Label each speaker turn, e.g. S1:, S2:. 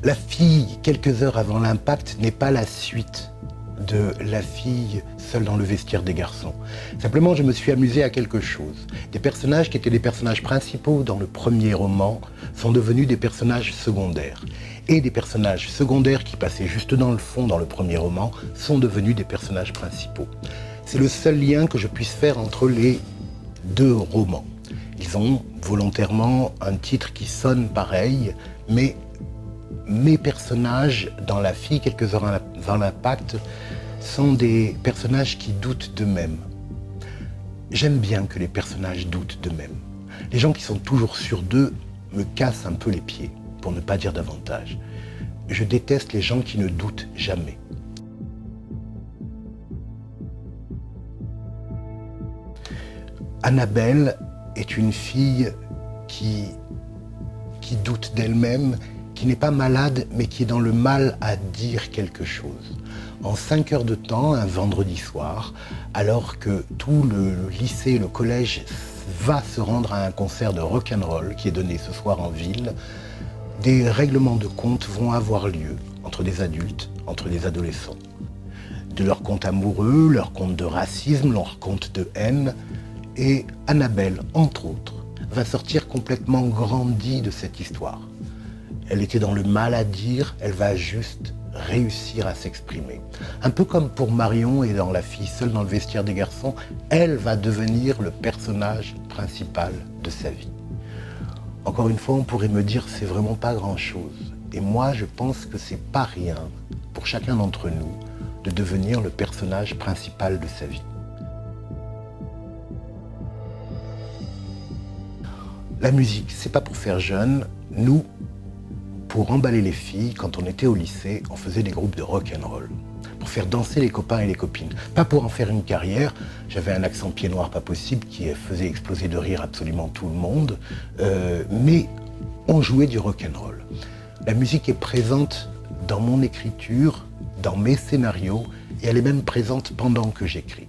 S1: La fille, quelques heures avant l'impact, n'est pas la suite de la fille seule dans le vestiaire des garçons. Simplement, je me suis amusé à quelque chose. Des personnages qui étaient les personnages principaux dans le premier roman sont devenus des personnages secondaires. Et des personnages secondaires qui passaient juste dans le fond dans le premier roman sont devenus des personnages principaux. C'est le seul lien que je puisse faire entre les deux romans. Ils ont volontairement un titre qui sonne pareil, mais mes personnages dans La fille, quelques heures avant l'impact, sont des personnages qui doutent d'eux-mêmes. J'aime bien que les personnages doutent d'eux-mêmes. Les gens qui sont toujours sûrs d'eux me cassent un peu les pieds, pour ne pas dire davantage. Je déteste les gens qui ne doutent jamais. Annabelle est une fille qui doute d'elle-même, qui n'est pas malade, mais qui est dans le mal à dire quelque chose. En 5 heures de temps, un vendredi soir, alors que tout le lycée, le collège va se rendre à un concert de rock'n'roll qui est donné ce soir en ville, des règlements de compte vont avoir lieu entre des adultes, entre des adolescents. De leurs comptes amoureux, leurs comptes de racisme, leurs comptes de haine. Et Annabelle, entre autres, va sortir complètement grandie de cette histoire. Elle était dans le mal à dire, elle va juste réussir à s'exprimer. Un peu comme pour Marion et dans La fille seule dans le vestiaire des garçons, elle va devenir le personnage principal de sa vie. Encore une fois, on pourrait me dire c'est vraiment pas grand-chose. Et moi, je pense que c'est pas rien pour chacun d'entre nous de devenir le personnage principal de sa vie. La musique, c'est pas pour faire jeune. Nous, pour emballer les filles, quand on était au lycée, on faisait des groupes de rock'n'roll. Pour faire danser les copains et les copines. Pas pour en faire une carrière. J'avais un accent pied noir pas possible qui faisait exploser de rire absolument tout le monde. Mais on jouait du rock'n'roll. La musique est présente dans mon écriture, dans mes scénarios, et elle est même présente pendant que j'écris.